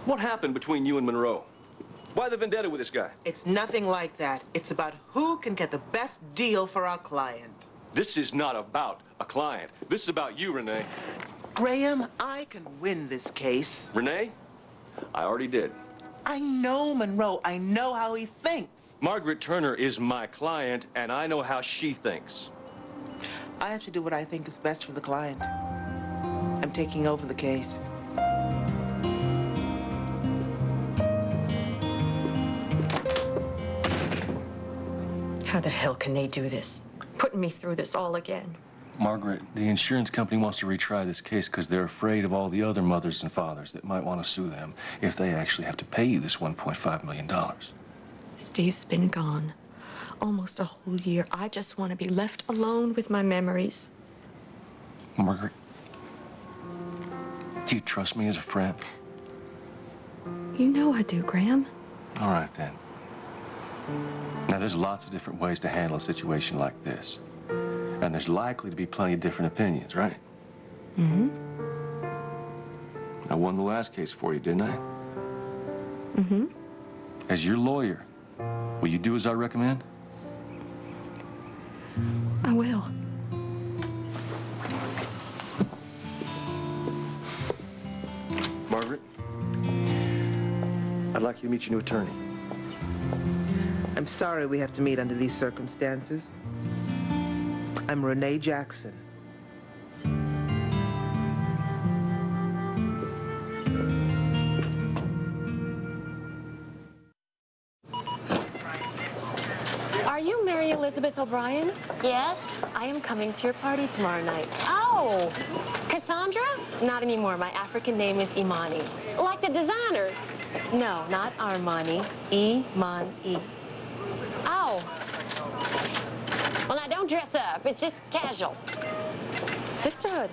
What happened between you and Monroe? Why the vendetta with this guy? It's nothing like that. It's about who can get the best deal for our client. This is not about a client. This is about you, Rene. Graham, I can win this case. Rene, I already did. I know Monroe. I know how he thinks. Margaret Turner is my client, and I know how she thinks. I have to do what I think is best for the client. I'm taking over the case. How the hell can they do this? Putting me through this all again. Margaret, the insurance company wants to retry this case because they're afraid of all the other mothers and fathers that might want to sue them if they actually have to pay you this $1.5 million. Steve's been gone almost a whole year. I just want to be left alone with my memories. Margaret, do you trust me as a friend? You know I do, Graham. All right, then. Now, there's lots of different ways to handle a situation like this. And there's likely to be plenty of different opinions, right? Mm-hmm. I won the last case for you, didn't I? Mm-hmm. As your lawyer, will you do as I recommend? I will. Margaret, I'd like you to meet your new attorney. I'm sorry we have to meet under these circumstances. I'm Rene Jackson. Are you Mary Elizabeth O'Brien? Yes? I am coming to your party tomorrow night. Oh, Cassandra? Not anymore. My African name is Imani. Like the designer? No, not Armani. Imani. Oh. Well, now, don't dress up. It's just casual. Sisterhood.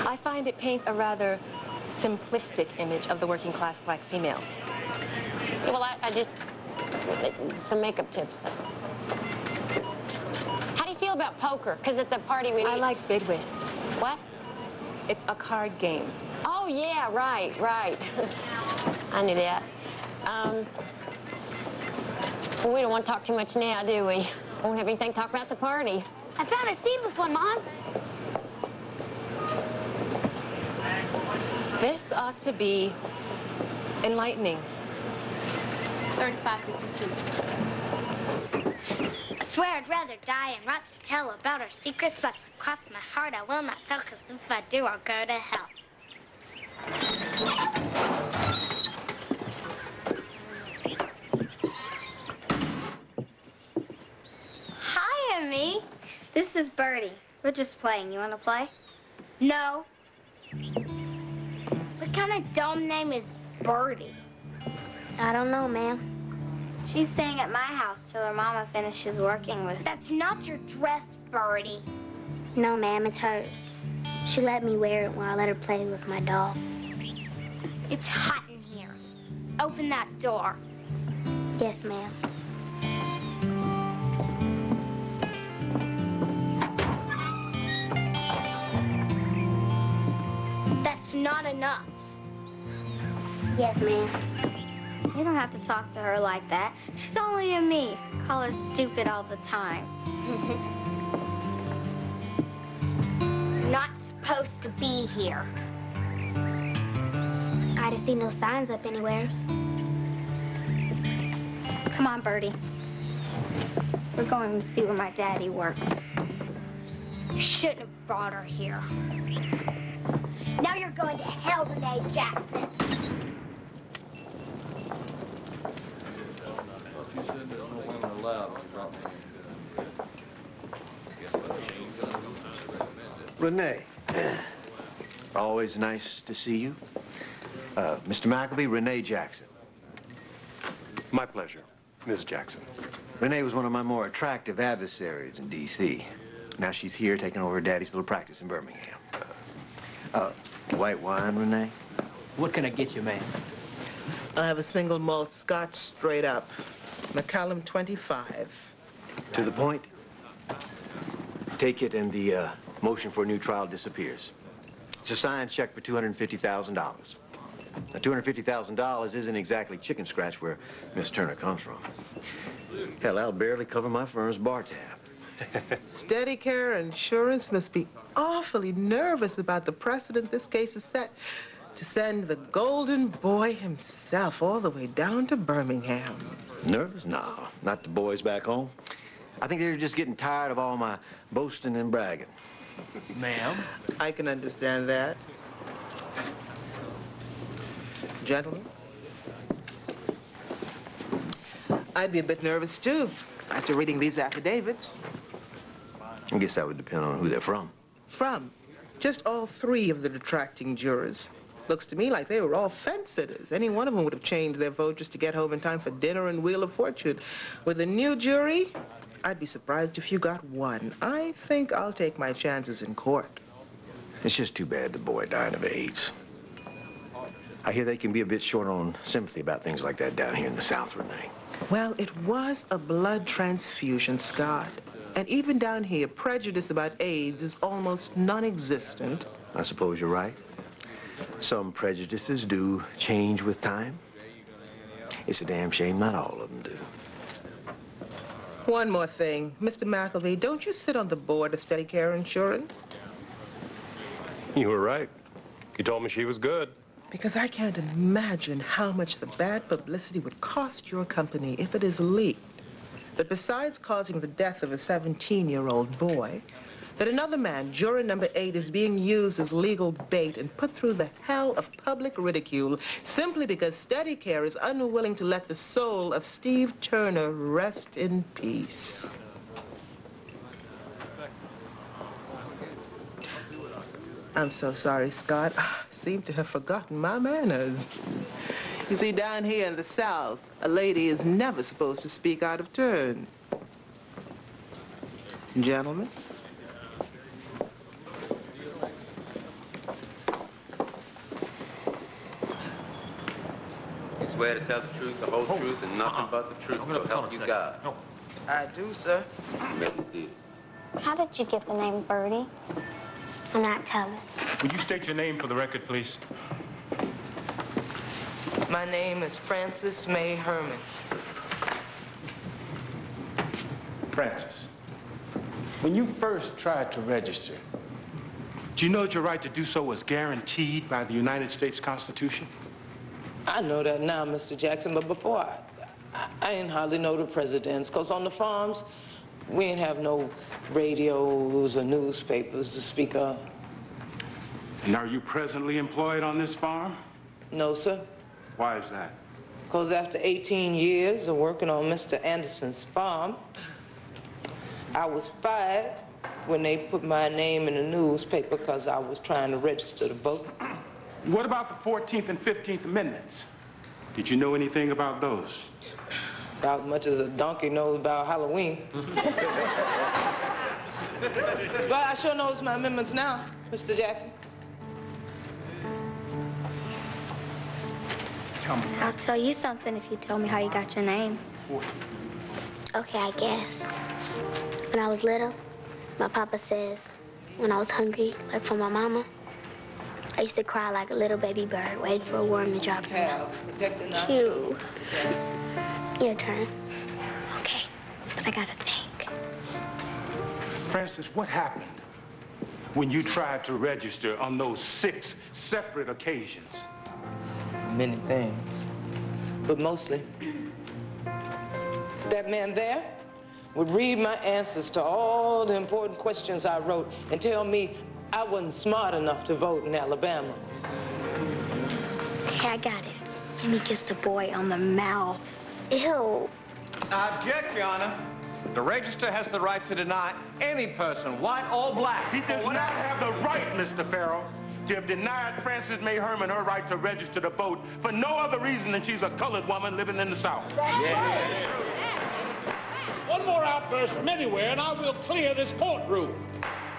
I find it paints a rather simplistic image of the working class black female. Yeah, well, I just... some makeup tips. How do you feel about poker? Because at the party we... I like bid whist. What? It's a card game. Oh, yeah, right. I knew that. Well, we don't want to talk too much now, do we? Won't have anything to talk about at the party. I found a seamless one, Mom. This ought to be enlightening. 3552. I swear I'd rather die and not tell about our secrets, but across my heart I will not tell, because if I do, I'll go to hell. Hi, Emmy. This is Bertie. We're just playing. You want to play? No. What kind of dumb name is Bertie? I don't know, ma'am. She's staying at my house till her mama finishes working with... That's not your dress, Bertie. No, ma'am, it's hers. She let me wear it while I let her play with my doll. It's hot in here. Open that door. Yes, ma'am. That's not enough. Yes, ma'am. You don't have to talk to her like that. She's only a me. Call her stupid all the time. You're not supposed to be here. I didn't see no signs up anywhere. Come on, Bertie. We're going to see where my daddy works. You shouldn't have brought her here. Now you're going to hell, Rene Jackson. Rene, always nice to see you. Mr. McElvey, Rene Jackson. My pleasure, Ms. Jackson. Rene was one of my more attractive adversaries in D.C. Now she's here taking over her daddy's little practice in Birmingham. White wine, Rene? What can I get you, man? I have a single malt Scotch straight up. Macallum 25. To the point. Take it and the motion for a new trial disappears. It's a signed check for $250,000. Now, $250,000 isn't exactly chicken scratch where Miss Turner comes from. Hell, I'll barely cover my firm's bar tab. Steady Care Insurance must be awfully nervous about the precedent this case is set to send the golden boy himself all the way down to Birmingham. Nervous? No, not the boys back home. I think they're just getting tired of all my boasting and bragging. Ma'am? I can understand that. Gentlemen, I'd be a bit nervous, too, after reading these affidavits. I guess that would depend on who they're from. From just all three of the detracting jurors. Looks to me like they were all fence-sitters. Any one of them would have changed their vote just to get home in time for dinner and Wheel of Fortune. With a new jury, I'd be surprised if you got one. I think I'll take my chances in court. It's just too bad the boy died of AIDS. I hear they can be a bit short on sympathy about things like that down here in the South, Rene. Well, it was a blood transfusion, Scott. And even down here, prejudice about AIDS is almost non-existent. I suppose you're right. Some prejudices do change with time. It's a damn shame not all of them do. One more thing. Mr. McElvey, don't you sit on the board of Steady Care Insurance? You were right. You told me she was good. Because I can't imagine how much the bad publicity would cost your company if it is leaked that besides causing the death of a 17-year-old boy, that another man, juror number 8, is being used as legal bait and put through the hell of public ridicule simply because Steady Care is unwilling to let the soul of Steve Turner rest in peace. I'm so sorry, Scott. I seem to have forgotten my manners. You see, down here in the South, a lady is never supposed to speak out of turn. Gentlemen? You swear to tell the truth, the whole truth, and nothing but the truth, so help you God. No. I do, sir. Let me see this. How did you get the name Bertie? I'm not telling. Would you state your name for the record, please? My name is Frances May Herman. Francis, when you first tried to register, do you know that your right to do so was guaranteed by the United States Constitution? I know that now, Mr. Jackson, but before, I didn't hardly know the presidents, because on the farms, we didn't have no radios or newspapers to speak of. And are you presently employed on this farm? No, sir. Why is that? Because after 18 years of working on Mr. Anderson's farm, I was fired when they put my name in the newspaper because I was trying to register to vote. What about the 14th and 15th Amendments? Did you know anything about those? About as much as a donkey knows about Halloween. But I sure knows my amendments now, Mr. Jackson. Tell me. I'll tell you something if you tell me how you got your name. Okay, I guess. When I was little, my papa says, when I was hungry, like for my mama, I used to cry like a little baby bird waiting for a worm to drop her out. Cute. Your turn. Okay, but I gotta think. Francis, what happened when you tried to register on those 6 separate occasions? Many things, but mostly, that man there would read my answers to all the important questions I wrote and tell me I wasn't smart enough to vote in Alabama. Okay, I got it. Let me kiss the boy on the mouth. Ew. I object, Your Honor. The register has the right to deny any person, white or black. He does not have the right, Mr. Farrell, to have denied Frances May Herman her right to register to vote for no other reason than she's a colored woman living in the South. One more outburst from anywhere, and I will clear this courtroom.